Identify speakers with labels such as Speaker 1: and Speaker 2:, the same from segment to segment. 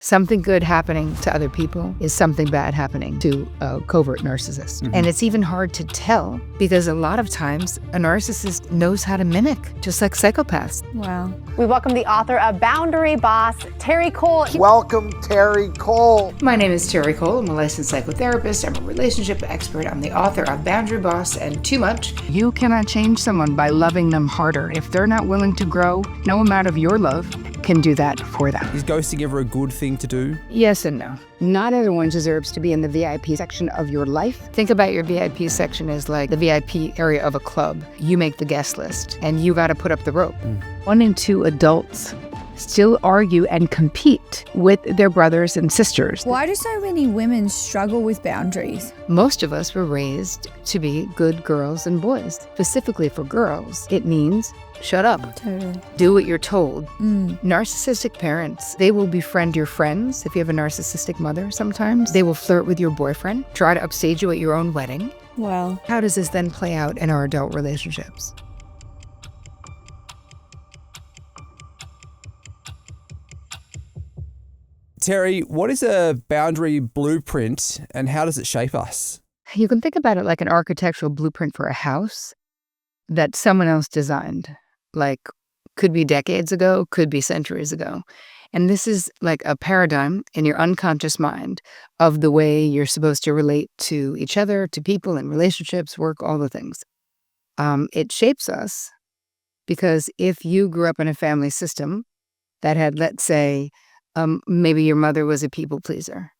Speaker 1: Something good happening to other people is something bad happening to a covert narcissist. And it's even hard to tell because a lot of times a narcissist knows how to mimic, just like psychopaths.
Speaker 2: Wow. We welcome the author of Boundary Boss, Terry Cole.
Speaker 3: Welcome, Terry Cole.
Speaker 1: My name is Terry Cole. I'm a licensed psychotherapist. I'm a relationship expert. I'm the author of Boundary Boss and Too Much. You cannot change someone by loving them harder. If they're not willing to grow, no amount of your love can do that for them.
Speaker 4: Is ghosting ever a good thing to do?
Speaker 1: Yes and no. Not everyone deserves to be in the VIP section of your life. Think about your VIP section as like the VIP area of a club. You make the guest list and you got to put up the rope. 1 in 2 adults still argue and compete with their brothers and sisters.
Speaker 2: Why do so many women struggle with boundaries?
Speaker 1: Most of us were raised to be good girls and boys. Specifically for girls, it means shut up.
Speaker 2: Totally.
Speaker 1: Do what you're told. Narcissistic parents, they will befriend your friends. If you have a narcissistic mother sometimes, they will flirt with your boyfriend, try to upstage you at your own wedding.
Speaker 2: Wow.
Speaker 1: How does this then play out in our adult relationships?
Speaker 4: Terry, what is a boundary blueprint and how does it shape us?
Speaker 1: You can think about it like an architectural blueprint for a house that someone else designed. Like, could be decades ago, could be centuries ago. And this is like a paradigm in your unconscious mind of the way you're supposed to relate to each other, to people in relationships, work, all the things. It shapes us because if you grew up in a family system that had, let's say, maybe your mother was a people pleaser,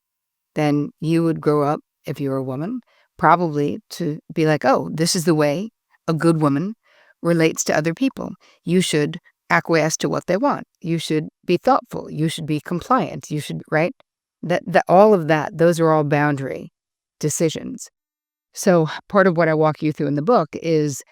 Speaker 1: then you would grow up, if you were a woman, probably to be like, oh, this is the way a good woman relates to other people. You should acquiesce to what they want. You should be thoughtful. You should be compliant. You should, right? That all of that, those are all boundary decisions. So part of what I walk you through in the book is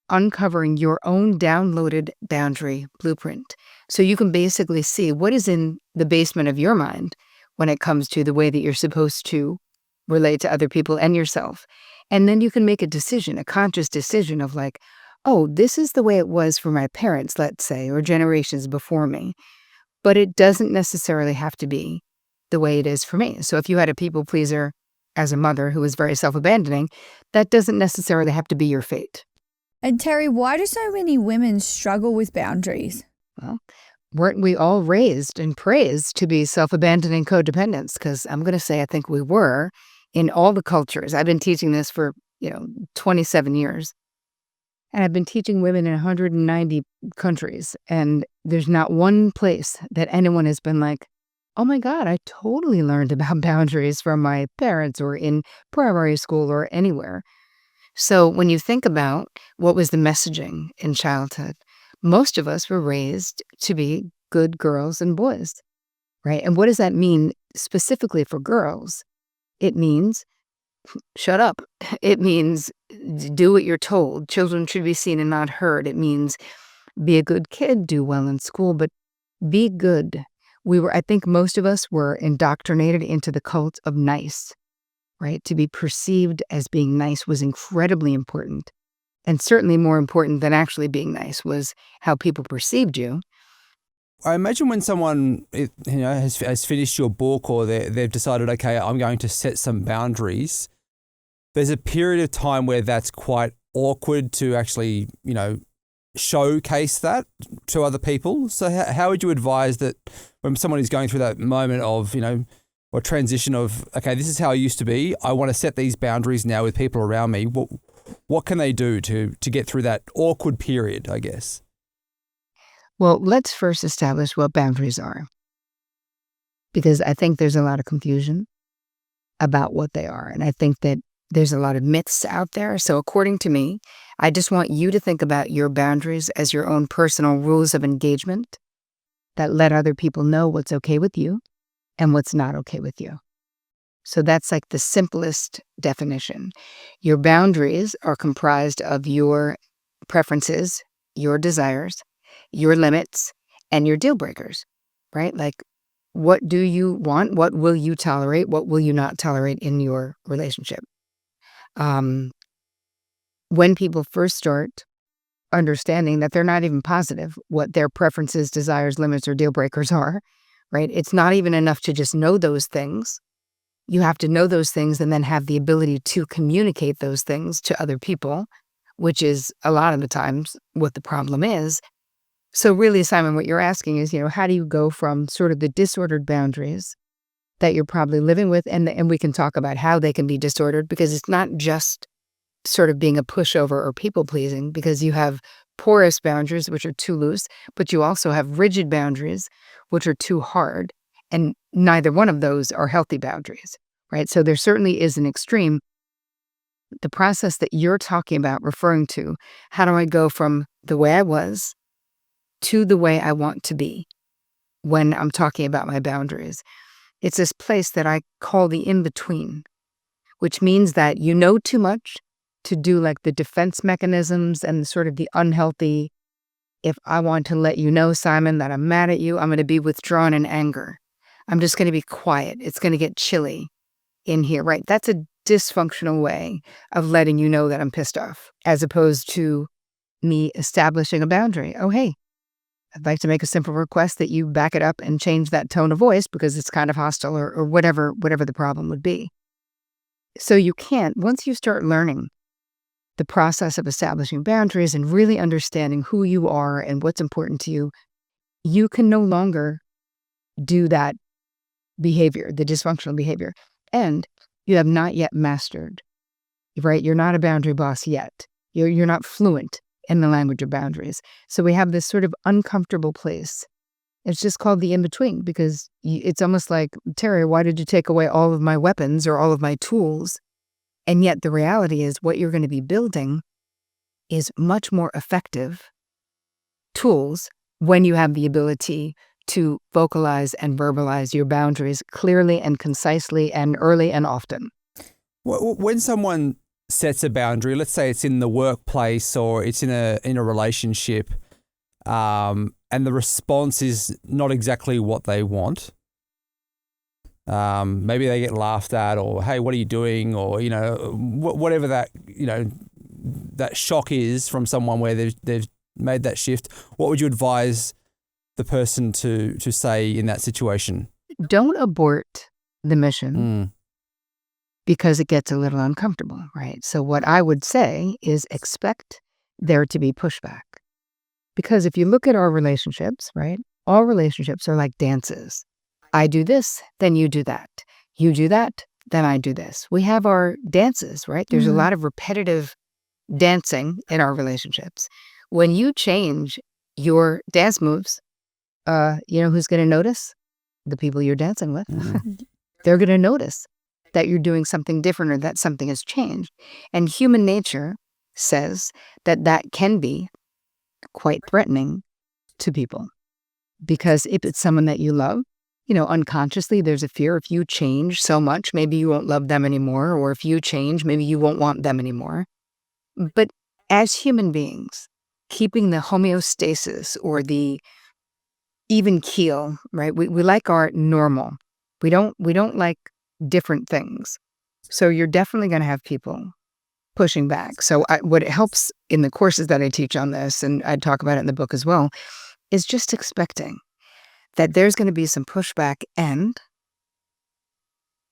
Speaker 1: uncovering your own downloaded boundary blueprint. So you can basically see what is in the basement of your mind when it comes to the way that you're supposed to relate to other people and yourself. And then you can make a decision, a conscious decision of like, oh, this is the way it was for my parents, let's say, or generations before me. But it doesn't necessarily have to be the way it is for me. So if you had a people pleaser as a mother who was very self-abandoning, that doesn't necessarily have to be your fate.
Speaker 2: And Terry, why do so many women struggle with boundaries?
Speaker 1: Well, weren't we all raised and praised to be self-abandoning codependents? Because I'm going to say I think we were in all the cultures. I've been teaching this for, 27 years. And I've been teaching women in 190 countries. And there's not one place that anyone has been like, oh my God, I totally learned about boundaries from my parents or in primary school or anywhere. So when you think about what was the messaging in childhood, most of us were raised to be good girls and boys, right? And what does that mean specifically for girls? It means shut up. It means do what you're told. Children should be seen and not heard. It means be a good kid, do well in school, but be good. I think most of us were indoctrinated into the cult of nice. Right? To be perceived as being nice was incredibly important. And certainly more important than actually being nice was how people perceived you.
Speaker 4: I imagine when someone has finished your book or they've decided, okay, I'm going to set some boundaries, there's a period of time where that's quite awkward to actually, showcase that to other people. So how would you advise that when someone is going through that moment of, or transition of, okay, this is how I used to be. I want to set these boundaries now with people around me. What can they do to get through that awkward period, I guess?
Speaker 1: Well, let's first establish what boundaries are. Because I think there's a lot of confusion about what they are. And I think that there's a lot of myths out there. So according to me, I just want you to think about your boundaries as your own personal rules of engagement that let other people know what's okay with you and what's not okay with you. So that's like the simplest definition. Your boundaries are comprised of your preferences, your desires, your limits, and your deal breakers, right? Like, what do you want? What will you tolerate? What will you not tolerate in your relationship? When people first start understanding that they're not even positive what their preferences, desires, limits, or deal breakers are, right? It's not even enough to just know those things. You have to know those things and then have the ability to communicate those things to other people, which is a lot of the times what the problem is. So really, Simon, what you're asking is, how do you go from sort of the disordered boundaries that you're probably living with, and we can talk about how they can be disordered, because it's not just sort of being a pushover or people-pleasing, because you have porous boundaries, which are too loose, but you also have rigid boundaries, which are too hard, and neither one of those are healthy boundaries, right? So there certainly is an extreme. The process that you're talking about, referring to, how do I go from the way I was to the way I want to be when I'm talking about my boundaries? It's this place that I call the in-between, which means that you know too much to do like the defense mechanisms and sort of the unhealthy, if I want to let you know, Simon, that I'm mad at you, I'm going to be withdrawn in anger. I'm just going to be quiet. It's going to get chilly in here, right? That's a dysfunctional way of letting you know that I'm pissed off, as opposed to me establishing a boundary. Oh, hey, I'd like to make a simple request that you back it up and change that tone of voice because it's kind of hostile, or whatever the problem would be. So you can't, once you start learning the process of establishing boundaries and really understanding who you are and what's important to you, you can no longer do that behavior, the dysfunctional behavior. And you have not yet mastered, right? You're not a boundary boss yet. You're not fluent in the language of boundaries. So we have this sort of uncomfortable place. It's just called the in-between, because it's almost like, Terry, why did you take away all of my weapons or all of my tools? And yet the reality is what you're going to be building is much more effective tools when you have the ability to vocalize and verbalize your boundaries clearly and concisely and early and often.
Speaker 4: When someone sets a boundary, let's say it's in the workplace or it's in a relationship, and the response is not exactly what they want. Maybe they get laughed at, or hey, what are you doing, or whatever that that shock is from someone where they've made that shift. What would you advise the person to say in that situation?
Speaker 1: Don't abort the mission. Because it gets a little uncomfortable, right? So what I would say is expect there to be pushback. Because if you look at our relationships, right, all relationships are like dances. I do this, then you do that. You do that, then I do this. We have our dances, right? There's a lot of repetitive dancing in our relationships. When you change your dance moves, who's going to notice? The people you're dancing with. They're going to notice that you're doing something different or that something has changed. And human nature says that that can be quite threatening to people. Because if it's someone that you love, unconsciously there's a fear. If you change so much, maybe you won't love them anymore. Or if you change, maybe you won't want them anymore. But as human beings, keeping the homeostasis or the even keel, right? We like our normal. We don't like different things. So you're definitely going to have people pushing back. So what helps in the courses that I teach on this, and I talk about it in the book as well, is just expecting that there's going to be some pushback, and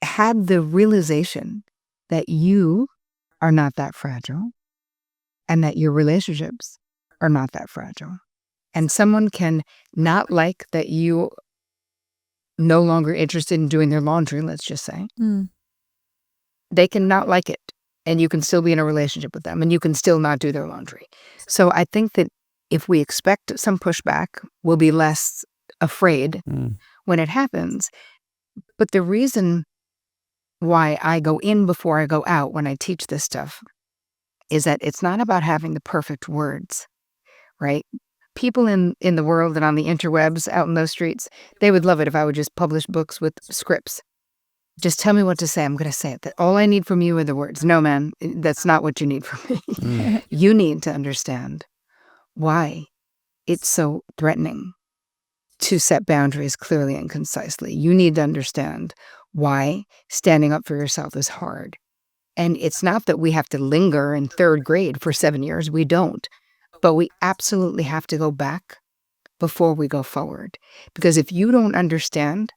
Speaker 1: have the realization that you are not that fragile and that your relationships are not that fragile. And someone can not like that you no longer interested in doing their laundry, let's just say. They can not like it, and you can still be in a relationship with them, and you can still not do their laundry. So I think that if we expect some pushback, we'll be less afraid when it happens. But the reason why I go in before I go out when I teach this stuff is that it's not about having the perfect words, right? People in the world and on the interwebs out in those streets, they would love it if I would just publish books with scripts. Just tell me what to say. I'm going to say it. That all I need from you are the words. No, man, that's not what you need from me. You need to understand why it's so threatening to set boundaries clearly and concisely. You need to understand why standing up for yourself is hard. And it's not that we have to linger in third grade for 7 years. We don't. But we absolutely have to go back before we go forward. Because if you don't understand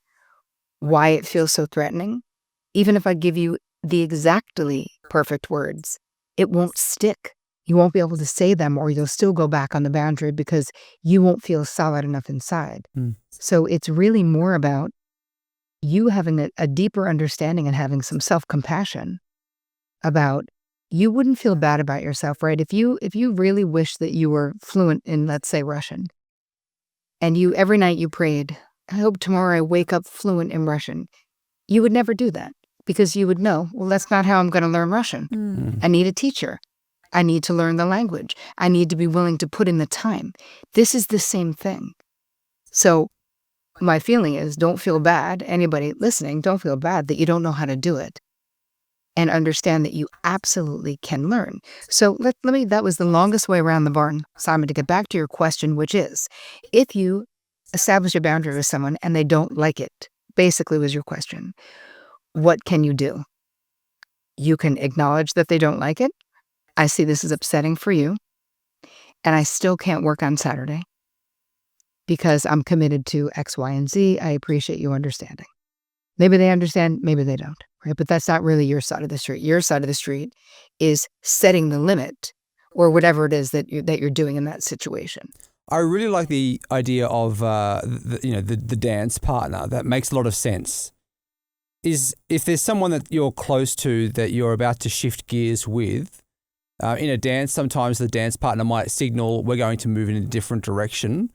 Speaker 1: why it feels so threatening, even if I give you the exactly perfect words, it won't stick. You won't be able to say them, or you'll still go back on the boundary because you won't feel solid enough inside. So it's really more about you having a deeper understanding and having some self-compassion about, you wouldn't feel bad about yourself, right? If you really wish that you were fluent in, let's say, Russian, and you every night you prayed, I hope tomorrow I wake up fluent in Russian, you would never do that because you would know, well, that's not how I'm going to learn Russian. I need a teacher. I need to learn the language. I need to be willing to put in the time. This is the same thing. So my feeling is, don't feel bad. Anybody listening, don't feel bad that you don't know how to do it. And understand that you absolutely can learn. So that was the longest way around the barn, Simon, to get back to your question, which is, if you establish a boundary with someone and they don't like it, basically was your question, what can you do? You can acknowledge that they don't like it. I see this is upsetting for you, and I still can't work on Saturday because I'm committed to X, Y, and Z. I appreciate you understanding. Maybe they understand, maybe they don't, right? But that's not really your side of the street. Your side of the street is setting the limit, or whatever it is that you're doing in that situation.
Speaker 4: I really like the idea of the dance partner. That makes a lot of sense. Is if there's someone that you're close to that you're about to shift gears with, in a dance, sometimes the dance partner might signal we're going to move in a different direction.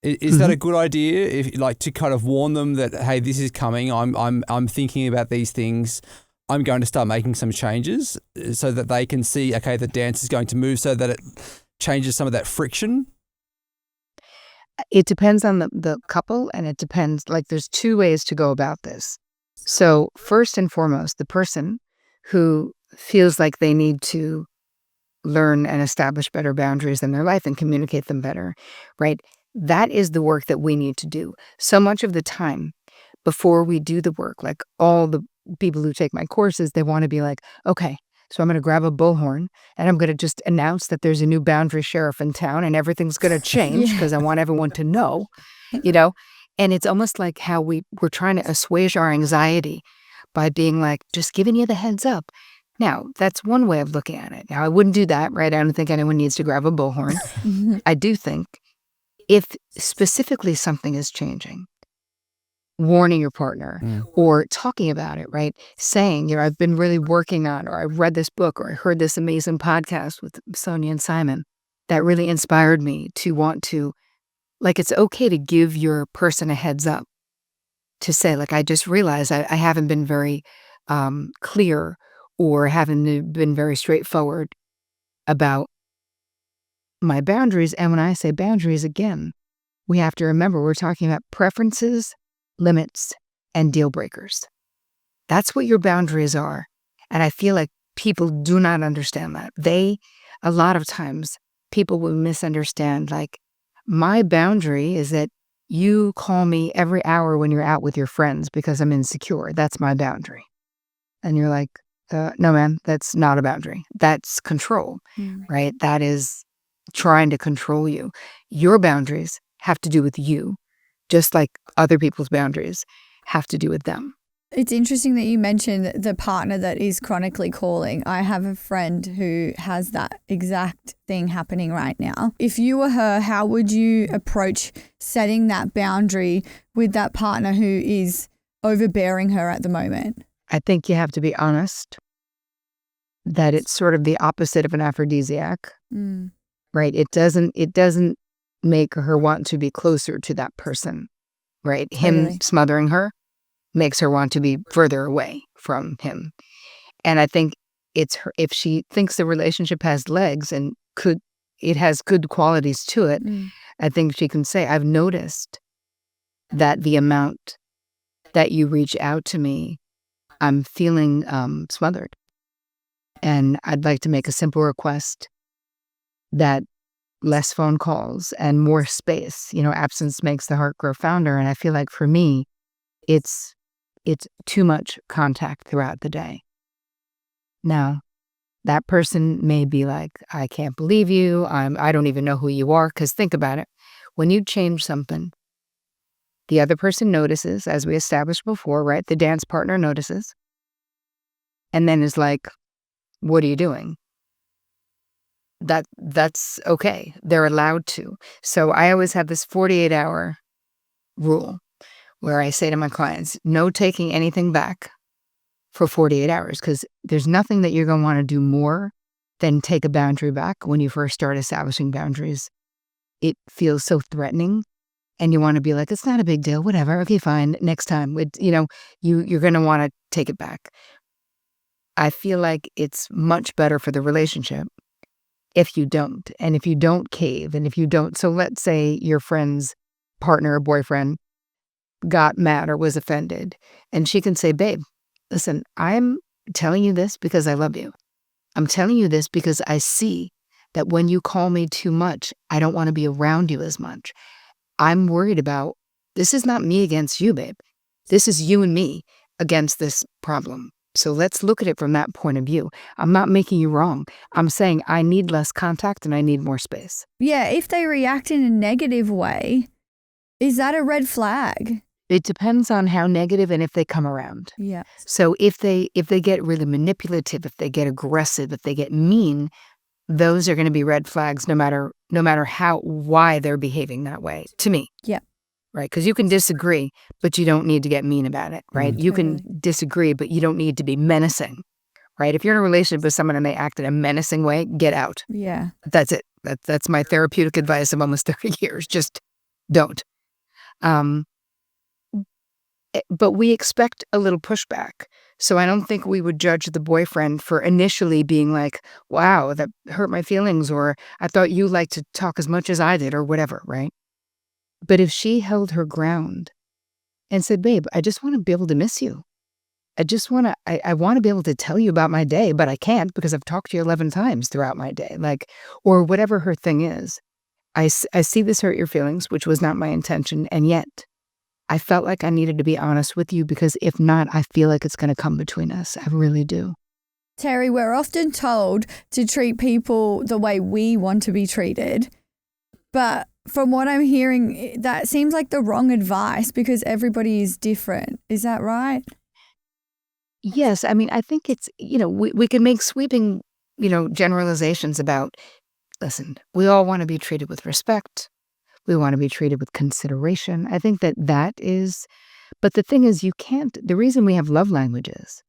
Speaker 4: Is that a good idea? If like to kind of warn them that, hey, this is coming. I'm thinking about these things. I'm going to start making some changes so that they can see, okay, the dance is going to move, so that it changes some of that friction.
Speaker 1: It depends on the couple, and it depends, like there's two ways to go about this. So first and foremost, the person who feels like they need to learn and establish better boundaries in their life and communicate them better, right? That is the work that we need to do. So much of the time before we do the work, like all the people who take my courses, they want to be like, okay, so I'm going to grab a bullhorn and I'm going to just announce that there's a new boundary sheriff in town and everything's going to change because I want everyone to know, And it's almost like how we're trying to assuage our anxiety by being like, just giving you the heads up. Now, that's one way of looking at it. Now, I wouldn't do that, right? I don't think anyone needs to grab a bullhorn. I do think if specifically something is changing, warning your partner or talking about it, right? Saying, I've been really working on, or I read this book, or I heard this amazing podcast with Sonia and Simon that really inspired me to want to, like, it's okay to give your person a heads up, to say, like, I just realized I haven't been very clear, or haven't been very straightforward about my boundaries. And when I say boundaries, again, we have to remember we're talking about preferences, limits, and deal breakers. That's what your boundaries are. And I feel like people do not understand that. A lot of times, people will misunderstand, like, my boundary is that you call me every hour when you're out with your friends because I'm insecure. That's my boundary. And you're like, no, man, that's not a boundary. That's control, right? That is trying to control you. Your boundaries have to do with you, just like other people's boundaries have to do with them.
Speaker 2: It's interesting that you mentioned the partner that is chronically calling. I have a friend who has that exact thing happening right now. If you were her, how would you approach setting that boundary with that partner who is overbearing her at the moment?
Speaker 1: I think you have to be honest that it's sort of the opposite of an aphrodisiac, right? It doesn't make her want to be closer to that person, right? Him smothering her makes her want to be further away from him. And I think it's her, if she thinks the relationship has legs and it has good qualities to it, I think she can say, I've noticed that the amount that you reach out to me, I'm feeling smothered. And I'd like to make a simple request that less phone calls and more space. Absence makes the heart grow fonder. And I feel like for me, it's too much contact throughout the day. Now, that person may be like, I can't believe you. I don't even know who you are. Because think about it. when you change something, the other person notices, as we established before, right? The dance partner notices and then is like, what are you doing? That's okay. They're allowed to. So I always have this 48-hour rule where I say to my clients, no taking anything back for 48 hours, because there's nothing that you're going to want to do more than take a boundary back when you first start establishing boundaries. It feels so threatening, and you want to be like, it's not a big deal, whatever, okay, fine, next time. You're going to want to take it back. I feel like it's much better for the relationship if you don't, and if you don't cave, and if you don't. So let's say your friend's partner or boyfriend got mad or was offended, and she can say, babe, listen, I'm telling you this because I love you. I'm telling you this because I see that when you call me too much, I don't want to be around you as much. I'm worried about, this is not me against you, babe. This is you and me against this problem. So let's look at it from that point of view. I'm not making you wrong. I'm saying I need less contact and I need more space.
Speaker 2: Yeah, if they react in a negative way, is that a red flag?
Speaker 1: It depends on how negative and if they come around.
Speaker 2: Yeah.
Speaker 1: So if they get really manipulative, if they get aggressive, if they get mean, those are going to be red flags no matter why they're behaving that way, to me.
Speaker 2: Yeah.
Speaker 1: Right? Because you can disagree, but you don't need to get mean about it, right? You
Speaker 2: Totally.
Speaker 1: can disagree, but you don't need to be menacing, right? If you're in a relationship with someone and they act in a menacing way, get out.
Speaker 2: Yeah.
Speaker 1: That's it. That's my therapeutic advice of almost 30 years. Just don't. But we expect a little pushback. So I don't think we would judge the boyfriend for initially being like, wow, that hurt my feelings, or I thought you liked to talk as much as I did, or whatever, right? But if she held her ground and said, babe, I just want to be able to miss you. I want to be able to tell you about my day, but I can't because I've talked to you 11 times throughout my day, or whatever her thing is. I see this hurt your feelings, which was not my intention, and yet I felt like I needed to be honest with you because if not, I feel like it's going to come between us. I really do.
Speaker 2: Terry, we're often told to treat people the way we want to be treated, but from what I'm hearing, that seems like the wrong advice because everybody is different. Is that right?
Speaker 1: Yes. I mean, I think it's, we can make sweeping, generalizations about, listen, we all want to be treated with respect. We want to be treated with consideration. I think that is, but the thing is, the reason we have love languages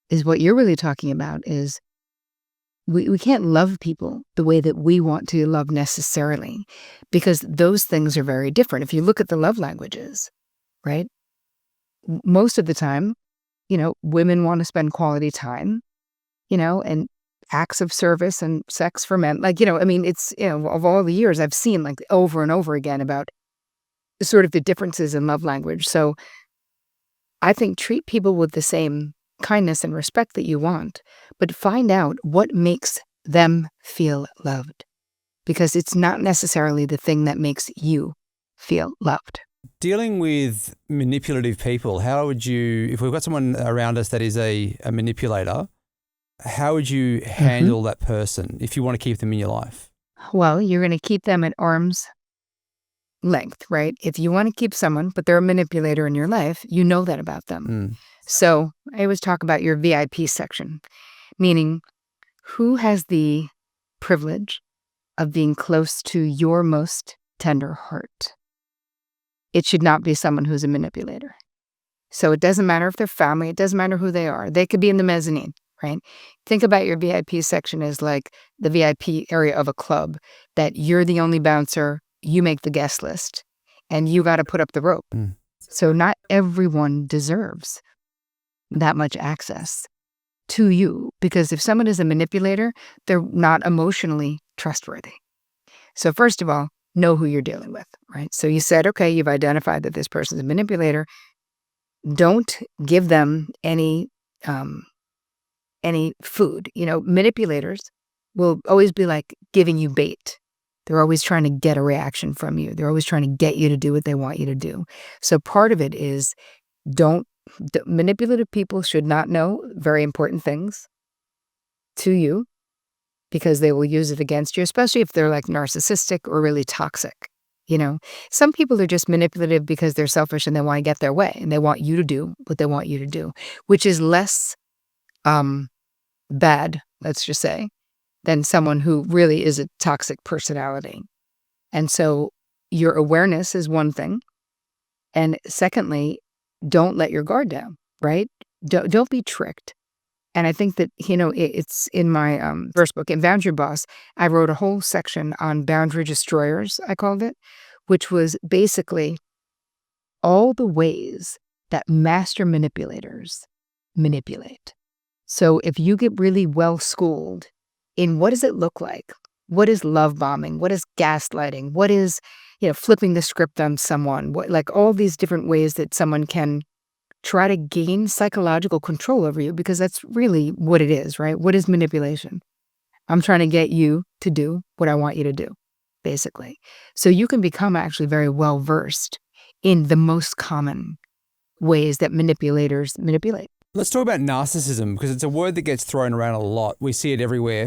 Speaker 1: is what you're really talking about is we can't love people the way that we want to love necessarily, because those things are very different. If you look at the love languages, right? Most of the time, women want to spend quality time, and acts of service and sex for men. It's, of all the years I've seen over and over again about sort of the differences in love language. So I think treat people with the same kindness and respect that you want, but find out what makes them feel loved, because it's not necessarily the thing that makes you feel loved.
Speaker 4: Dealing with manipulative people, how would you, if we've got someone around us that is a manipulator, how would you handle that person if you want to keep them in your life?
Speaker 1: Well, you're going to keep them at arm's length, right? If you want to keep someone, but they're a manipulator in your life, you know that about them. So I always talk about your VIP section, meaning who has the privilege of being close to your most tender heart. It should not be someone who's a manipulator. So it doesn't matter if they're family, it doesn't matter who they are. They could be in the mezzanine, right? Think about your VIP section as like the VIP area of a club, that you're the only bouncer, you make the guest list, and you got to put up the rope. So not everyone deserves that much access to you, because if someone is a manipulator, they're not emotionally trustworthy. So first of all, know who you're dealing with, right? So you said, okay, you've identified that this person's a manipulator. Don't give them any food. Manipulators will always be like giving you bait. They're always trying to get a reaction from you. They're always trying to get you to do what they want you to do. So part of it is manipulative people should not know very important things to you, because they will use it against you, especially if they're like narcissistic or really toxic. You know, some people are just manipulative because they're selfish and they want to get their way and they want you to do what they want you to do, which is less um, bad, let's just say, than someone who really is a toxic personality. And so your awareness is one thing. And secondly, don't let your guard down, right? Don't be tricked. And I think that, it's in my first book, in Boundary Boss, I wrote a whole section on boundary destroyers, I called it, which was basically all the ways that master manipulators manipulate. So if you get really well schooled in what does it look like? What is love bombing? What is gaslighting? What is, flipping the script on someone? What, like all these different ways that someone can try to gain psychological control over you, because that's really what it is, right? What is manipulation? I'm trying to get you to do what I want you to do, basically. So you can become actually very well versed in the most common ways that manipulators manipulate.
Speaker 4: Let's talk about narcissism, because it's a word that gets thrown around a lot. We see it everywhere.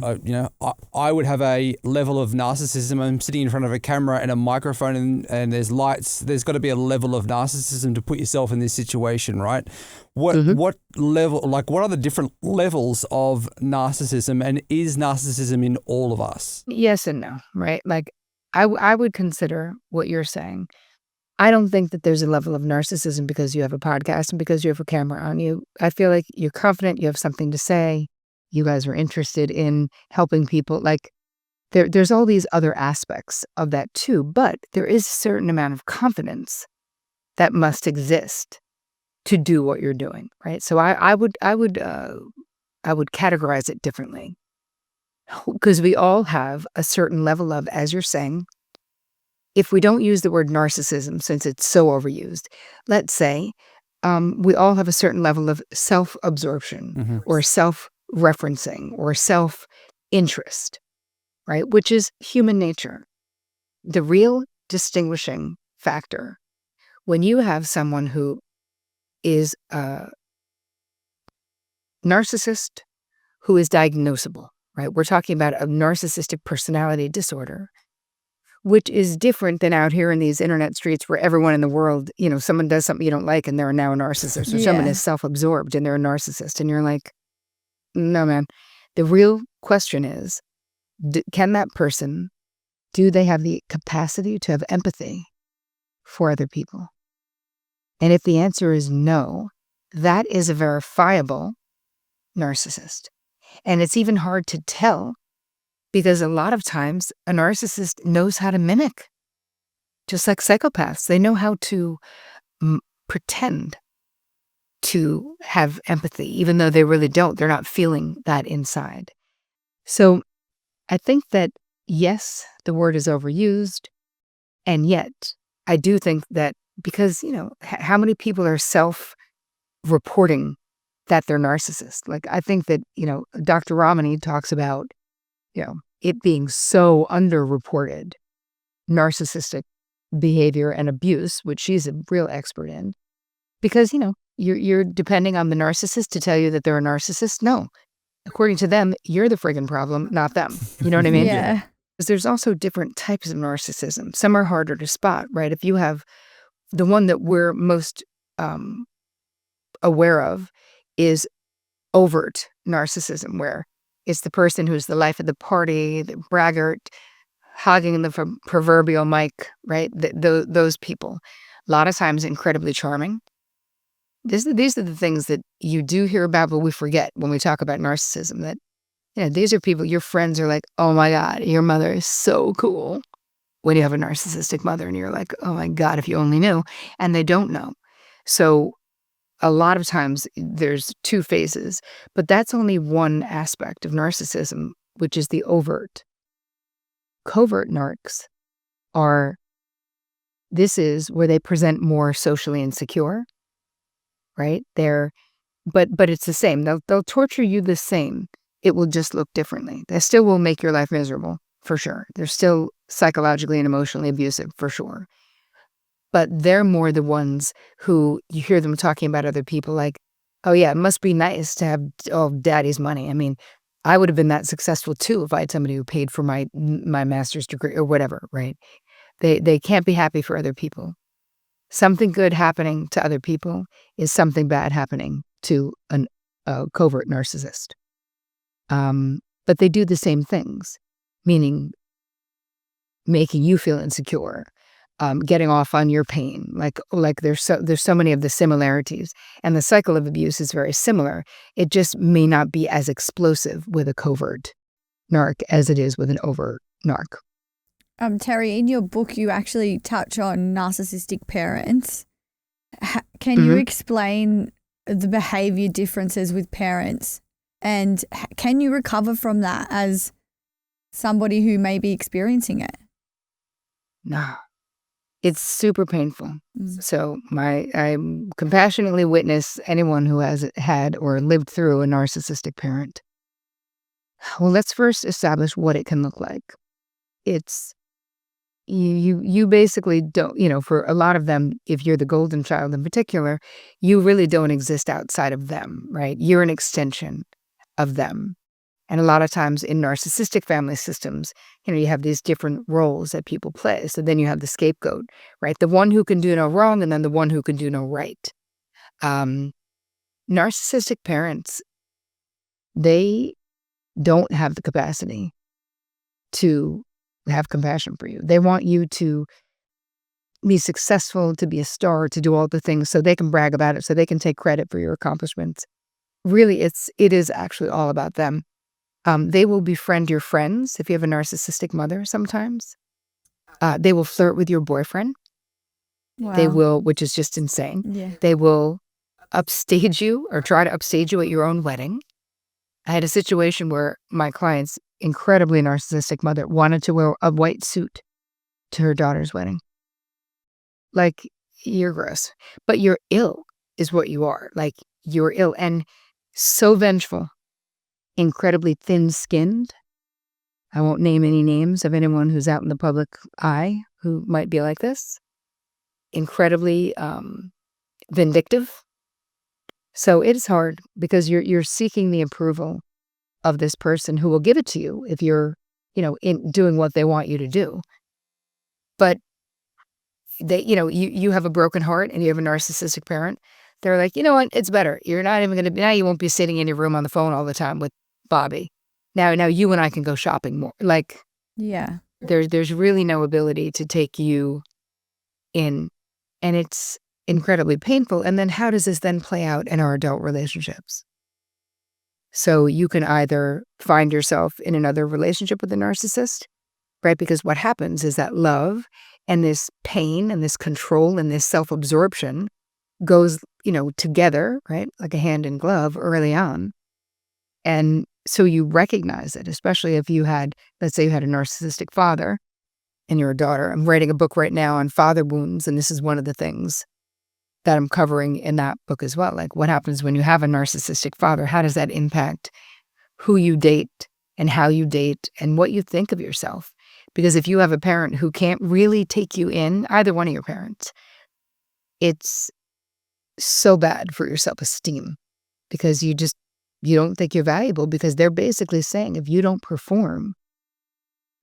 Speaker 4: I would have a level of narcissism. I'm sitting in front of a camera and a microphone and there's lights. There's got to be a level of narcissism to put yourself in this situation, right? What level, like what are the different levels of narcissism, and is narcissism in all of us?
Speaker 1: Yes and no, right? Like I would consider what you're saying. I don't think that there's a level of narcissism because you have a podcast and because you have a camera on you. I feel like you're confident, you have something to say, you guys are interested in helping people. Like there's all these other aspects of that too, but there is a certain amount of confidence that must exist to do what you're doing, right? So I would categorize it differently, because we all have a certain level of, as you're saying, if we don't use the word narcissism, since it's so overused, let's say we all have a certain level of self-absorption or self-referencing or self-interest, right? Which is human nature. The real distinguishing factor, when you have someone who is a narcissist who is diagnosable, right? We're talking about a narcissistic personality disorder, which is different than out here in these internet streets where everyone in the world, someone does something you don't like and they're now a narcissist, or someone is self-absorbed and they're a narcissist. And you're like, no, man. The real question is, can that person, do they have the capacity to have empathy for other people? And if the answer is no, that is a verifiable narcissist. And it's even hard to tell, because a lot of times a narcissist knows how to mimic, just like psychopaths. They know how to pretend to have empathy, even though they really don't. They're not feeling that inside. So I think that, yes, the word is overused. And yet I do think that because, how many people are self-reporting that they're narcissists? Like, I think that, Dr. Ramani talks about, it being so underreported, narcissistic behavior and abuse, which she's a real expert in, because, you're depending on the narcissist to tell you that they're a narcissist. No, according to them, you're the friggin' problem, not them. You know what I mean?
Speaker 2: Yeah.
Speaker 1: Because there's also different types of narcissism. Some are harder to spot, right? If you have the one that we're most aware of is overt narcissism, where it's the person who's the life of the party, the braggart, hogging the proverbial mic, right? Those people. A lot of times incredibly charming. These are the things that you do hear about, but we forget when we talk about narcissism, that these are people, your friends are like, oh my God, your mother is so cool. When you have a narcissistic mother and you're like, oh my God, if you only knew. And they don't know. So a lot of times there's two phases, but that's only one aspect of narcissism, which is the overt. Covert narcs this is where they present more socially insecure, right? But it's the same. They'll torture you the same. It will just look differently. They still will make your life miserable, for sure. They're still psychologically and emotionally abusive, for sure. But they're more the ones who you hear them talking about other people like, oh yeah, it must be nice to have daddy's money. I mean, I would have been that successful too if I had somebody who paid for my master's degree or whatever, right? They can't be happy for other people. Something good happening to other people is something bad happening to a covert narcissist. But they do the same things, meaning making you feel insecure, getting off on your pain. Like there's so many of the similarities, and the cycle of abuse is very similar. It just may not be as explosive with a covert narc as it is with an overt narc.
Speaker 2: Terry, in your book, you actually touch on narcissistic parents. Can you explain the behavior differences with parents? And can you recover from that as somebody who may be experiencing it?
Speaker 1: No, it's super painful. So I compassionately witness anyone who has had or lived through a narcissistic parent. Well, let's first establish what it can look like. It's you basically don't, for a lot of them, if you're the golden child in particular, you really don't exist outside of them, right? You're an extension of them. And a lot of times in narcissistic family systems, you have these different roles that people play. So then you have the scapegoat, right? The one who can do no wrong, and then the one who can do no right. Narcissistic parents, they don't have the capacity to have compassion for you. They want you to be successful, to be a star, to do all the things so they can brag about it, so they can take credit for your accomplishments. Really, it is actually all about them. They will befriend your friends if you have a narcissistic mother sometimes. They will flirt with your boyfriend.
Speaker 2: Wow.
Speaker 1: They will, which is just insane.
Speaker 2: Yeah.
Speaker 1: They will upstage you or try to upstage you at your own wedding. I had a situation where my client's incredibly narcissistic mother wanted to wear a white suit to her daughter's wedding. Like, you're gross. But you're ill is what you are. Like, you're ill and so vengeful, incredibly thin-skinned. I won't name any names of anyone who's out in the public eye who might be like this. Incredibly vindictive. So it is hard because you're seeking the approval of this person who will give it to you if you're, in doing what they want you to do. But they, you have a broken heart and you have a narcissistic parent. They're like, you know what? It's better. You're not even going to be, now you won't be sitting in your room on the phone all the time with Bobby. Now you and I can go shopping more. Like,
Speaker 2: Yeah.
Speaker 1: there's really no ability to take you in, and it's incredibly painful. And then how does this then play out in our adult relationships? So you can either find yourself in another relationship with a narcissist, right? Because what happens is that love and this pain and this control and this self-absorption goes, together, right? Like a hand in glove early on. And so you recognize it, especially if you had, let's say you had a narcissistic father and you're a daughter. I'm writing a book right now on father wounds, and this is one of the things that I'm covering in that book as well. Like, what happens when you have a narcissistic father? How does that impact who you date and how you date and what you think of yourself? Because if you have a parent who can't really take you in, either one of your parents, it's so bad for your self-esteem because you don't think you're valuable, because they're basically saying if you don't perform,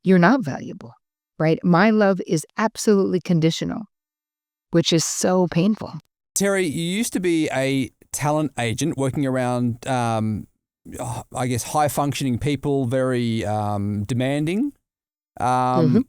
Speaker 1: you're not valuable, right? My love is absolutely conditional, which is so painful.
Speaker 4: Terry, you used to be a talent agent working around, I guess, high-functioning people, very demanding. And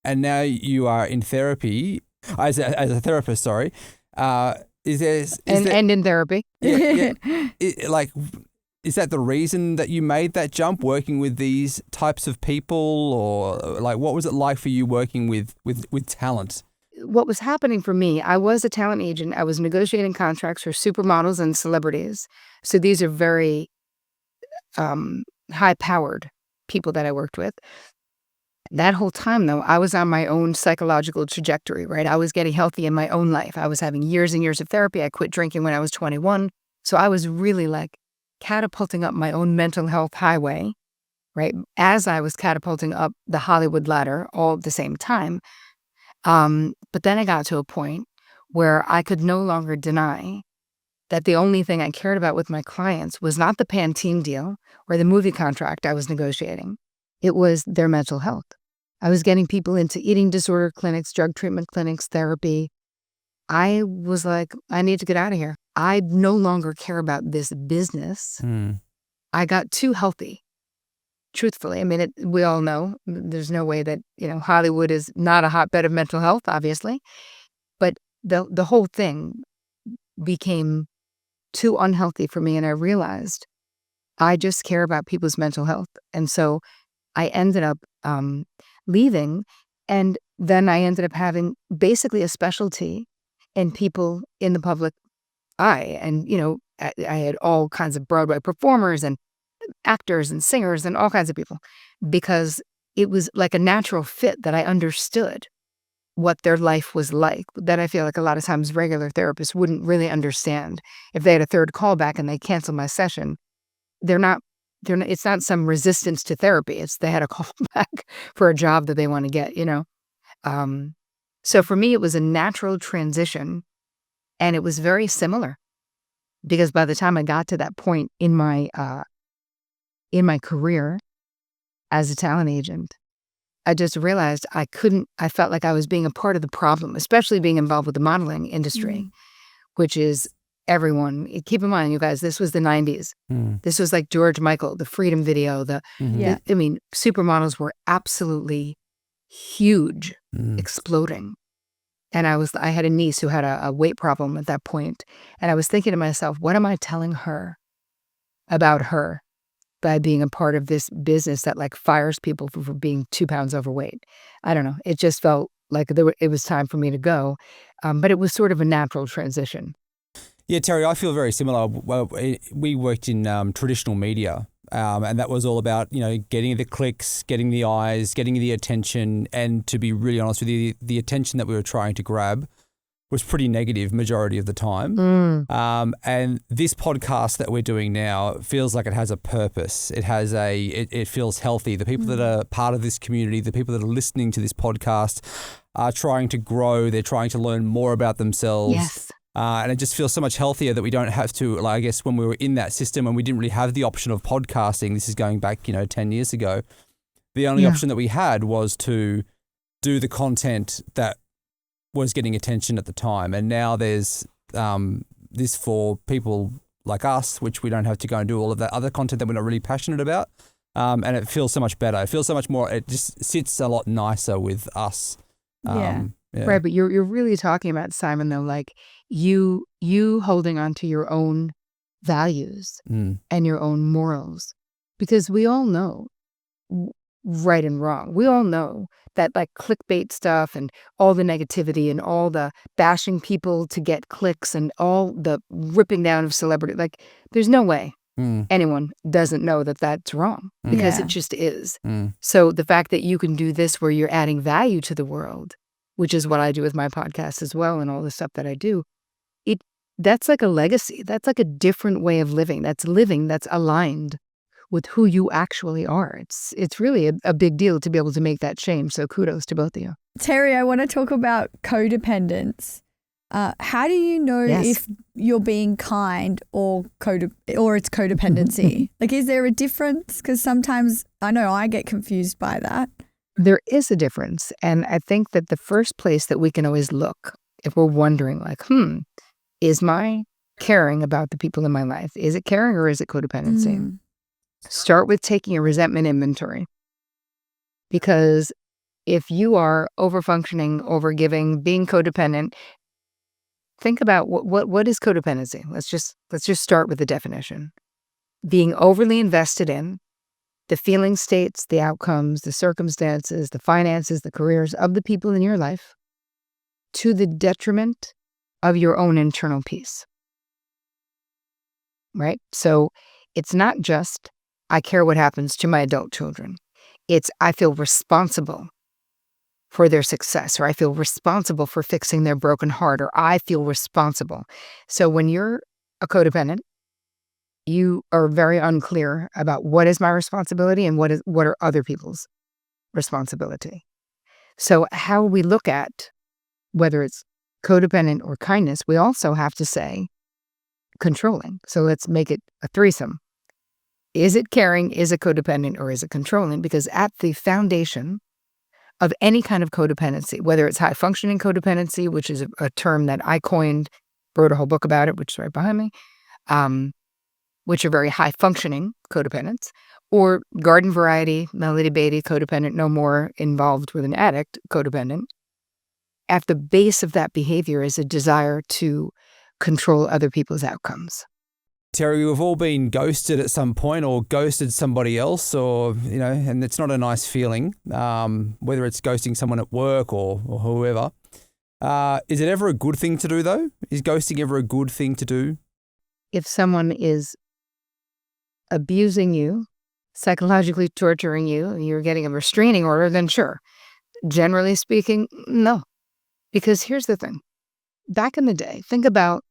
Speaker 4: now you are in therapy, as a therapist, sorry. And
Speaker 1: in therapy.
Speaker 4: Yeah. Is that the reason that you made that jump, working with these types of people? Or like, what was it like for you working with talent?
Speaker 1: What was happening for me, I was a talent agent. I was negotiating contracts for supermodels and celebrities. So these are very high-powered people that I worked with. That whole time, though, I was on my own psychological trajectory, right? I was getting healthy in my own life. I was having years and years of therapy. I quit drinking when I was 21. So I was really like catapulting up my own mental health highway, right? As I was catapulting up the Hollywood ladder all at the same time. But then I got to a point where I could no longer deny that the only thing I cared about with my clients was not the Pantene deal or the movie contract I was negotiating. It was their mental health. I was getting people into eating disorder clinics, drug treatment clinics, therapy. I was like, I need to get out of here. I no longer care about this business. I got too healthy, truthfully. I mean, we all know there's no way that, Hollywood is not a hotbed of mental health, obviously. But the whole thing became too unhealthy for me. And I realized I just care about people's mental health. And so I ended up leaving. And then I ended up having basically a specialty in people in the public eye. And, I had all kinds of Broadway performers and actors and singers and all kinds of people, because it was like a natural fit that I understood what their life was like, that I feel like a lot of times regular therapists wouldn't really understand. If they had a third callback and they cancel my session, it's not some resistance to therapy. It's they had a callback for a job that they want to get, So for me, it was a natural transition, and it was very similar, because by the time I got to that point in my career as a talent agent, I just realized I felt like I was being a part of the problem, especially being involved with the modeling industry, which is everyone. Keep in mind, you guys, this was the 90s. This was like George Michael, the Freedom video. Supermodels were absolutely huge, exploding. And I had a niece who had a weight problem at that point. And I was thinking to myself, what am I telling her about her by being a part of this business that like fires people for being 2 pounds overweight? I don't know. It just felt like it was time for me to go. But it was sort of a natural transition.
Speaker 4: Yeah, Terry, I feel very similar. Well, we worked in traditional media, and that was all about, getting the clicks, getting the eyes, getting the attention. And to be really honest with you, the attention that we were trying to grab was pretty negative majority of the time. And this podcast that we're doing now feels like it has a purpose. It feels healthy. The people that are part of this community, the people that are listening to this podcast are trying to grow. They're trying to learn more about themselves.
Speaker 1: Yes.
Speaker 4: And it just feels so much healthier that we don't have to, I guess when we were in that system and we didn't really have the option of podcasting, this is going back, 10 years ago, the only option that we had was to do the content that was getting attention at the time. And now there's this for people like us, which we don't have to go and do all of that other content that we're not really passionate about. And it feels so much better. It feels so much more, it just sits a lot nicer with us.
Speaker 2: Yeah.
Speaker 1: Right. But you're really talking about, Simon, though, like you holding on to your own values and your own morals, because we all know right and wrong. We all know that like clickbait stuff and all the negativity and all the bashing people to get clicks and all the ripping down of celebrity, like there's no way anyone doesn't know that that's wrong, because it just is. So the fact that you can do this where you're adding value to the world, which is what I do with my podcast as well and all the stuff that I do, that's like a legacy. That's like a different way of living. That's aligned with who you actually are. It's really a big deal to be able to make that change. So kudos to both of you.
Speaker 2: Terry, I want to talk about codependence. How do you know if you're being kind or it's codependency? Like, is there a difference? Because sometimes I know I get confused by that.
Speaker 1: There is a difference. And I think that the first place that we can always look, if we're wondering like, is my caring about the people in my life, is it caring or is it codependency? Start with taking a resentment inventory. Because if you are overfunctioning, overgiving, being codependent, think about what is codependency. Let's just start with the definition. Being overly invested in the feeling states, the outcomes, the circumstances, the finances, the careers of the people in your life to the detriment of your own internal peace. Right? So it's not just, I care what happens to my adult children. It's, I feel responsible for their success, or I feel responsible for fixing their broken heart, or I feel responsible. So when you're a codependent, you are very unclear about what is my responsibility and what are other people's responsibility. So how we look at whether it's codependent or kindness, we also have to say controlling. So let's make it a threesome. Is it caring, is it codependent, or is it controlling? Because at the foundation of any kind of codependency, whether it's high functioning codependency, which is a term that I coined, wrote a whole book about it, which is right behind me, which are very high functioning codependents, or garden variety, Melody Beatty codependent, no more involved with an addict codependent. At the base of that behavior is a desire to control other people's outcomes.
Speaker 4: Terry, we've all been ghosted at some point or ghosted somebody else or, and it's not a nice feeling, whether it's ghosting someone at work or whoever. Is it ever a good thing to do, though? Is ghosting ever a good thing to do?
Speaker 1: If someone is abusing you, psychologically torturing you, and you're getting a restraining order, then sure. Generally speaking, no. Because here's the thing. Back in the day, think about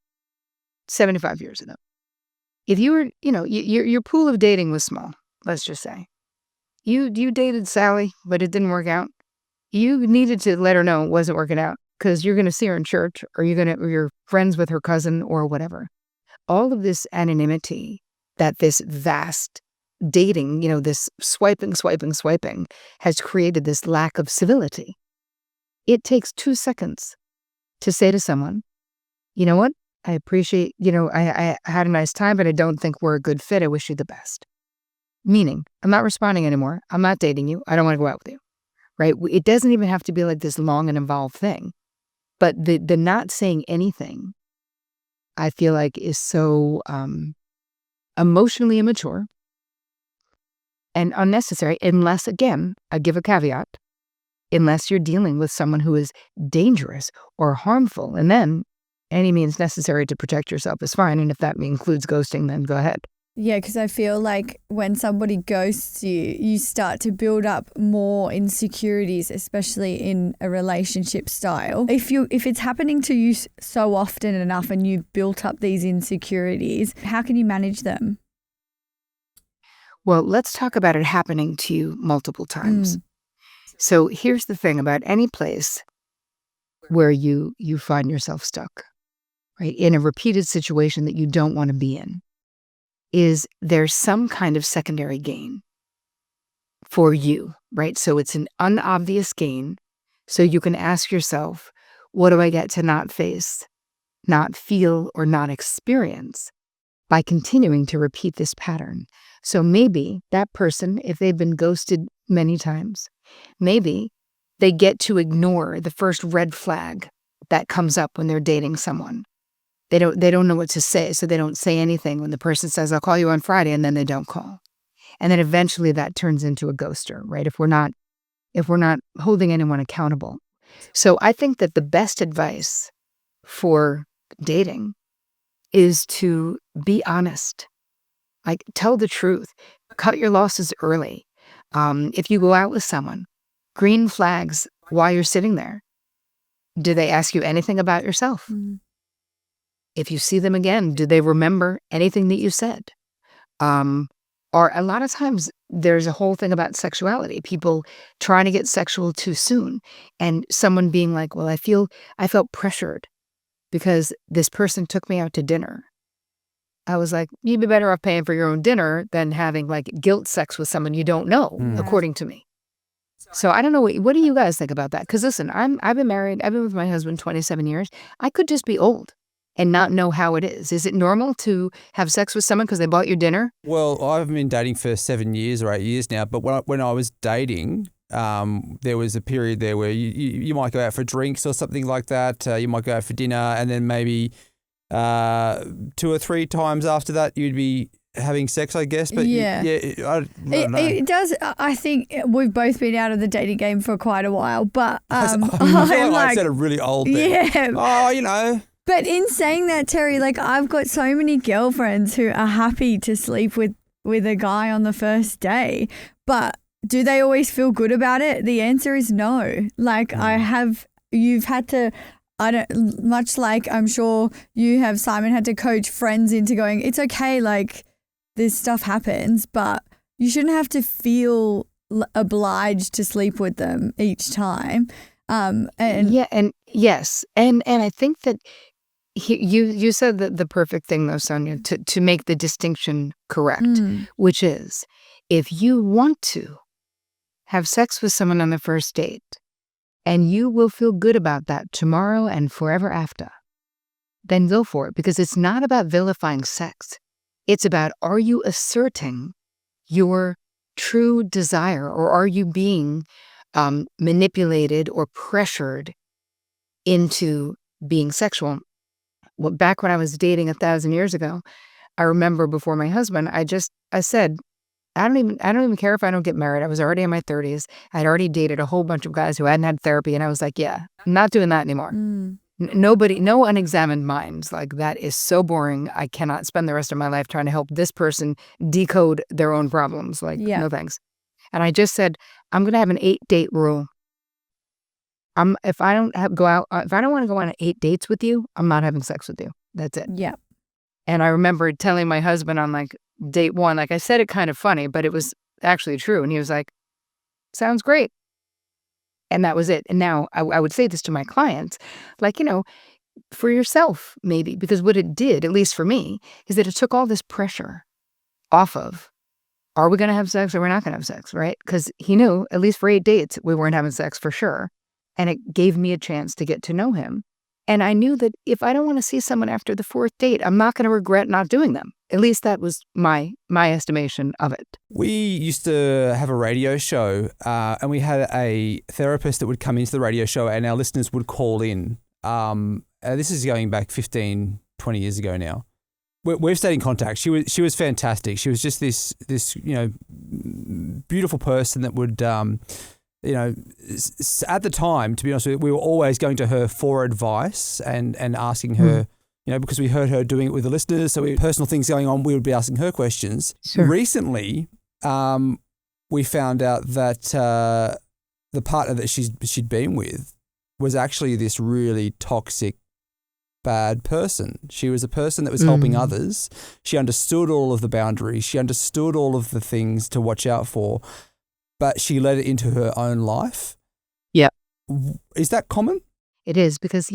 Speaker 1: 75 years ago. If you were, your pool of dating was small, let's just say. You dated Sally, but it didn't work out. You needed to let her know it wasn't working out because you're going to see her in church or you're friends with her cousin or whatever. All of this anonymity that this vast dating, this swiping has created this lack of civility. It takes 2 seconds to say to someone, you know what? I appreciate, I had a nice time, but I don't think we're a good fit. I wish you the best. Meaning, I'm not responding anymore. I'm not dating you. I don't want to go out with you, right? It doesn't even have to be like this long and involved thing. But the not saying anything, I feel like is so emotionally immature and unnecessary unless, again, I give a caveat, unless you're dealing with someone who is dangerous or harmful. And then any means necessary to protect yourself is fine. And if that includes ghosting, then go ahead.
Speaker 2: Yeah, because I feel like when somebody ghosts you, you start to build up more insecurities, especially in a relationship style. If it's happening to you so often enough and you've built up these insecurities, how can you manage them?
Speaker 1: Well, let's talk about it happening to you multiple times. So here's the thing about any place where you find yourself stuck, right, in a repeated situation that you don't want to be in, is there's some kind of secondary gain for you, right? So it's an unobvious gain. So you can ask yourself, what do I get to not face, not feel, or not experience by continuing to repeat this pattern? So maybe that person, if they've been ghosted many times, maybe they get to ignore the first red flag that comes up when they're dating someone. They don't know what to say, so they don't say anything when the person says, I'll call you on Friday, and then they don't call. And then eventually that turns into a ghoster, right? If we're not holding anyone accountable. So I think that the best advice for dating is to be honest. Like, tell the truth. Cut your losses early. If you go out with someone, green flags while you're sitting there. Do they ask you anything about yourself? If you see them again, do they remember anything that you said? Or a lot of times there's a whole thing about sexuality, people trying to get sexual too soon, and someone being like, well, I felt pressured because this person took me out to dinner. I was like, you'd be better off paying for your own dinner than having like guilt sex with someone you don't know, according to me. So I don't know, what do you guys think about that? Because listen, I've been married, I've been with my husband 27 years. I could just be old and not know how it is. Is it normal to have sex with someone because they bought you dinner?
Speaker 4: Well, I've been dating for 7 years or 8 years now, but when I was dating, there was a period there where you might go out for drinks or something like that. You might go out for dinner, and then maybe 2 or 3 times after that you'd be having sex, I guess. But
Speaker 2: yeah,
Speaker 4: I don't know.
Speaker 2: It does. I think we've both been out of the dating game for quite a while, but
Speaker 4: I feel like I said a really old thing.
Speaker 2: Yeah.
Speaker 4: Oh,
Speaker 2: But in saying that, Terry, like, I've got so many girlfriends who are happy to sleep with a guy on the first day, but do they always feel good about it? The answer is no. Like, you've had to, much like I'm sure you have, Simon, had to coach friends into going, it's okay, like, this stuff happens, but you shouldn't have to feel obliged to sleep with them each time. And
Speaker 1: yes. And I think that you said the perfect thing though, Sonia, to make the distinction correct, which is if you want to have sex with someone on the first date, and you will feel good about that tomorrow and forever after, then go for it, because it's not about vilifying sex. It's about, are you asserting your true desire, or are you being manipulated or pressured into being sexual? Well, back when I was dating 1,000 years ago, I remember before my husband, I said, I don't even care if I don't get married. I was already in my 30s. I'd already dated a whole bunch of guys who hadn't had therapy, and I was like, yeah, I'm not doing that anymore. Nobody, no unexamined minds. Like, that is so boring. I cannot spend the rest of my life trying to help this person decode their own problems. Like, no thanks. And I just said, I'm going to have an 8-date rule. If I don't want to go on 8 dates with you, I'm not having sex with you. That's it.
Speaker 2: Yeah.
Speaker 1: And I remember telling my husband on like date 1, like, I said it kind of funny, but it was actually true. And he was like, sounds great. And that was it. And now I would say this to my clients, like, for yourself, maybe, because what it did, at least for me, is that it took all this pressure off of, are we going to have sex or we're not going to have sex, right? Because he knew, at least for 8 dates, we weren't having sex for sure. And it gave me a chance to get to know him. And I knew that if I don't want to see someone after the 4th date, I'm not going to regret not doing them. At least that was my estimation of it.
Speaker 4: We used to have a radio show, and we had a therapist that would come into the radio show, and our listeners would call in. This is going back 15, 20 years ago now. We've stayed in contact. She was fantastic. She was just this beautiful person that would at the time, to be honest with you, we were always going to her for advice and asking her, because we heard her doing it with the listeners. So we had personal things going on. We would be asking her questions.
Speaker 1: Sure.
Speaker 4: Recently, we found out that the partner that she'd been with was actually this really toxic, bad person. She was a person that was helping others. She understood all of the boundaries. She understood all of the things to watch out for, but she let it into her own life.
Speaker 1: Yeah.
Speaker 4: Is that common?
Speaker 1: It is, because,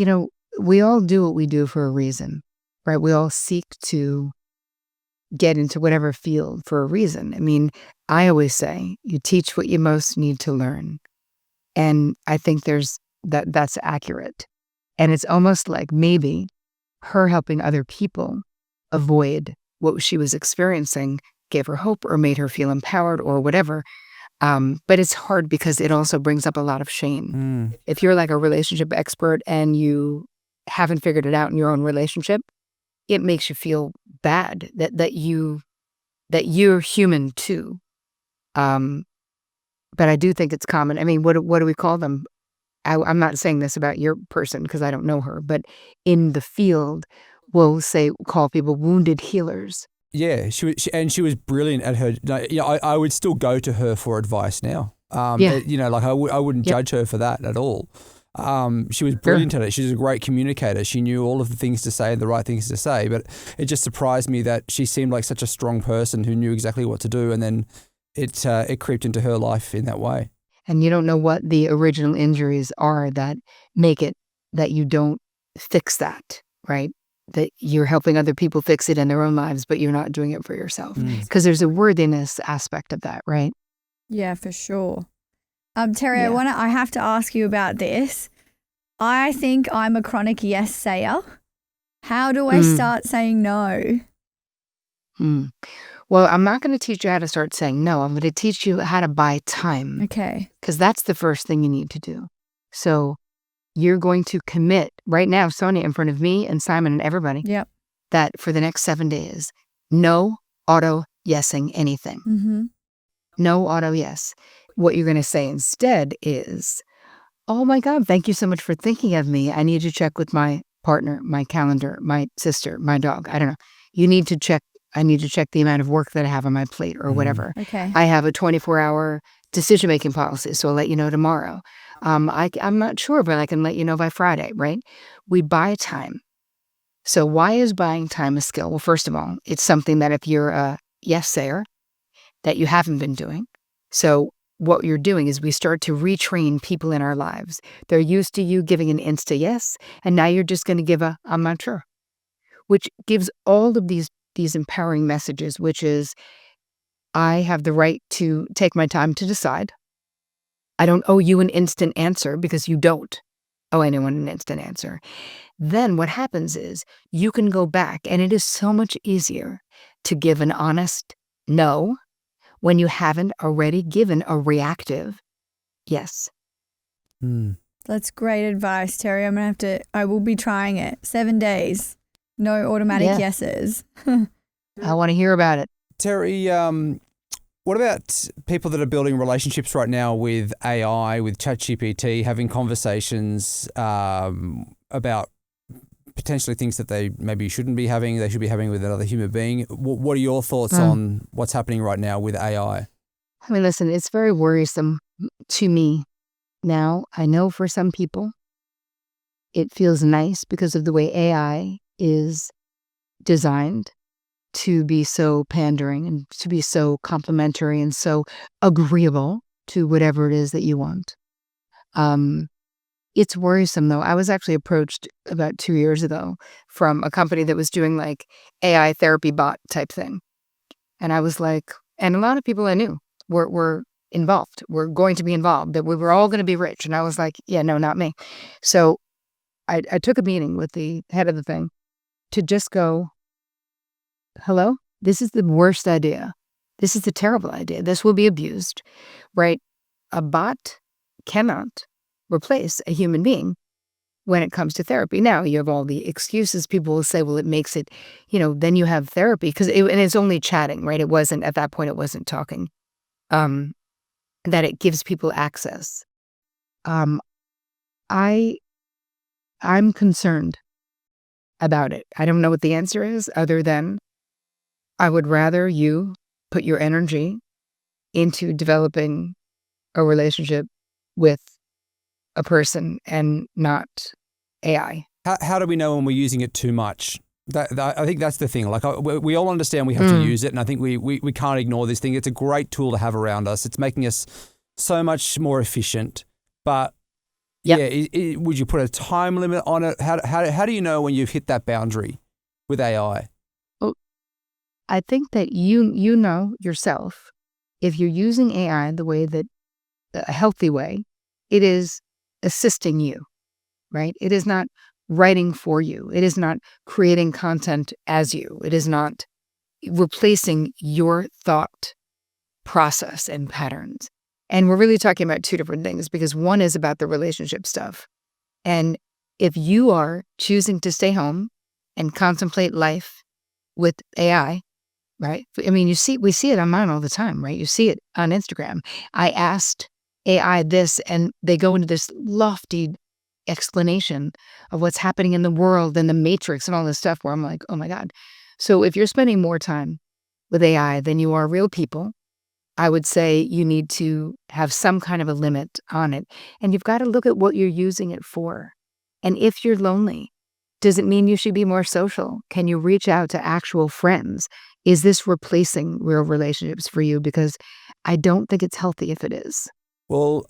Speaker 1: we all do what we do for a reason, right? We all seek to get into whatever field for a reason. I mean, I always say you teach what you most need to learn. And I think that's accurate. And it's almost like maybe her helping other people avoid what she was experiencing gave her hope or made her feel empowered or whatever. But it's hard because it also brings up a lot of shame. If you're like a relationship expert and you haven't figured it out in your own relationship, it makes you feel bad that you're human too. But I do think it's common. I mean, what do we call them? I'm not saying this about your person because I don't know her, but in the field, we'll call people wounded healers.
Speaker 4: Yeah, she was brilliant at her. I would still go to her for advice now. I wouldn't judge her for that at all. She was brilliant at it. She was a great communicator. She knew all of the things to say and the right things to say. But it just surprised me that she seemed like such a strong person who knew exactly what to do, and then it creeped into her life in that way.
Speaker 1: And you don't know what the original injuries are that make it that you don't fix that, right? That you're helping other people fix it in their own lives, but you're not doing it for yourself. Because there's a worthiness aspect of that, right?
Speaker 2: Yeah, for sure. Terry,
Speaker 1: Yeah.
Speaker 2: I have to ask you about this. I think I'm a chronic yes sayer. How do I start saying no?
Speaker 1: Well, I'm not going to teach you how to start saying no. I'm going to teach you how to buy time.
Speaker 2: Okay.
Speaker 1: Because that's the first thing you need to do. So you're going to commit right now, Sonia, in front of me and Simon and everybody, that for the next 7 days, no auto-yesing anything. No auto-yes. What you're going to say instead is, oh my God, thank you so much for thinking of me. I need to check with my partner, my calendar, my sister, my dog. I don't know. I need to check the amount of work that I have on my plate or whatever.
Speaker 2: Okay.
Speaker 1: I have a 24-hour decision-making policy, so I'll let you know tomorrow. I'm not sure, but I can let you know by Friday, right? We buy time. So why is buying time a skill? Well, first of all, it's something that if you're a yes-sayer, that you haven't been doing. So what you're doing is we start to retrain people in our lives. They're used to you giving an insta yes, and now you're just going to give a I'm not sure, which gives all of these empowering messages, which is I have the right to take my time to decide. I don't owe you an instant answer because you don't owe anyone an instant answer. Then what happens is you can go back, and it is so much easier to give an honest no when you haven't already given a reactive yes.
Speaker 2: That's great advice, Terry. I will be trying it. 7 days. No automatic yeses.
Speaker 1: I want to hear about it.
Speaker 4: Terry, what about people that are building relationships right now with AI, with ChatGPT, having conversations about potentially things that they maybe shouldn't be having, they should be having with another human being? What are your thoughts on what's happening right now with AI?
Speaker 1: I mean, listen, it's very worrisome to me. Now, I know for some people, it feels nice because of the way AI is designed to be so pandering and to be so complimentary and so agreeable to whatever it is that you want. It's worrisome, though. I was actually approached about 2 years ago from a company that was doing like AI therapy bot type thing. And I was like, and a lot of people I knew were involved, were going to be involved, that we were all going to be rich. And I was like, yeah, no, not me. So I took a meeting with the head of the thing to just go, hello, this is the worst idea. This is a terrible idea. This will be abused, right? A bot cannot replace a human being when it comes to therapy. Now, you have all the excuses. People will say, well, it makes it, then you have therapy because and it's only chatting, right? It wasn't, at that point, it wasn't talking. That it gives people access. I'm concerned about it. I don't know what the answer is other than I would rather you put your energy into developing a relationship with a person and not AI.
Speaker 4: How do we know when we're using it too much? I think that's the thing. Like we all understand we have to use it, and I think we can't ignore this thing. It's a great tool to have around us. It's making us so much more efficient. But would you put a time limit on it? How do you know when you've hit that boundary with AI?
Speaker 1: Well, I think that you know yourself, if you're using AI the way that a healthy way, it is assisting you, right? It is not writing for you. It is not creating content as you. It is not replacing your thought process and patterns. And we're really talking about two different things because one is about the relationship stuff. And if you are choosing to stay home and contemplate life with AI, right? I mean, we see it online all the time, right? You see it on Instagram. I asked AI this, and they go into this lofty explanation of what's happening in the world and the matrix and all this stuff where I'm like, oh my God. So if you're spending more time with AI than you are real people, I would say you need to have some kind of a limit on it. And you've got to look at what you're using it for. And if you're lonely, does it mean you should be more social? Can you reach out to actual friends? Is this replacing real relationships for you? Because I don't think it's healthy if it is.
Speaker 4: Well,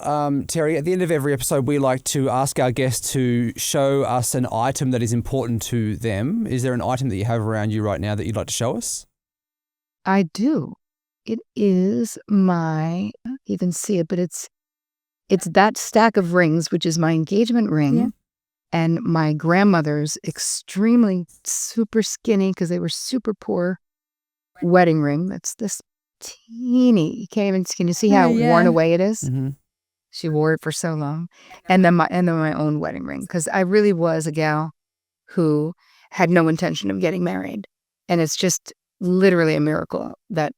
Speaker 4: Terry, at the end of every episode, we like to ask our guests to show us an item that is important to them. Is there an item that you have around you right now that you'd like to show us?
Speaker 1: I do. It is I even see it, but it's that stack of rings, which is my engagement ring and my grandmother's extremely super skinny, because they were super poor, wedding ring. That's this teeny. Can you see how worn away it is?
Speaker 4: Mm-hmm.
Speaker 1: She wore it for so long. And then my own wedding ring, because I really was a gal who had no intention of getting married. And it's just literally a miracle that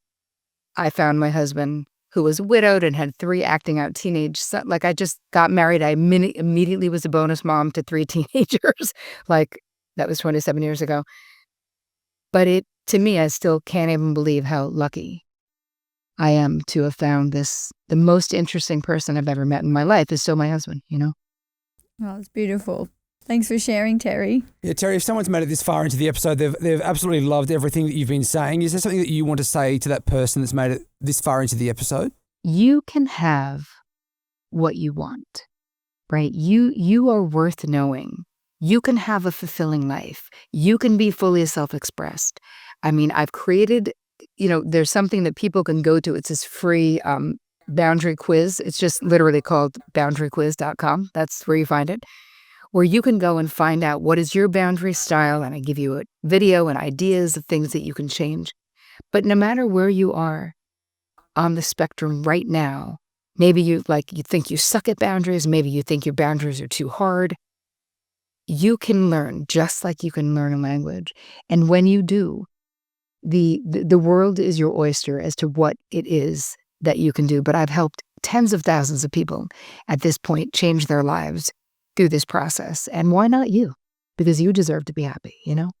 Speaker 1: I found my husband, who was widowed and had 3 acting out teenage sons. Like, I just got married. I immediately was a bonus mom to 3 teenagers. Like, that was 27 years ago. But to me, I still can't even believe how lucky I am to have found this. The most interesting person I've ever met in my life is still my husband,
Speaker 2: Oh, it's beautiful. Thanks for sharing, Terry.
Speaker 4: Yeah, Terry, if someone's made it this far into the episode, they've absolutely loved everything that you've been saying. Is there something that you want to say to that person that's made it this far into the episode?
Speaker 1: You can have what you want, right? You are worth knowing. You can have a fulfilling life. You can be fully self-expressed. I mean, I've created, there's something that people can go to. It's this free boundary quiz. It's just literally called boundaryquiz.com. That's where you find it, where you can go and find out what is your boundary style. And I give you a video and ideas of things that you can change. But no matter where you are on the spectrum right now, maybe you think you suck at boundaries. Maybe you think your boundaries are too hard. You can learn just like you can learn a language. And when you do, the world is your oyster as to what it is that you can do. But I've helped tens of thousands of people at this point change their lives through this process. And why not you? Because you deserve to be happy, you know?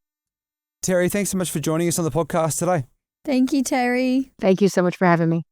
Speaker 4: Terry, thanks so much for joining us on the podcast today.
Speaker 2: Thank you, Terry.
Speaker 1: Thank you so much for having me.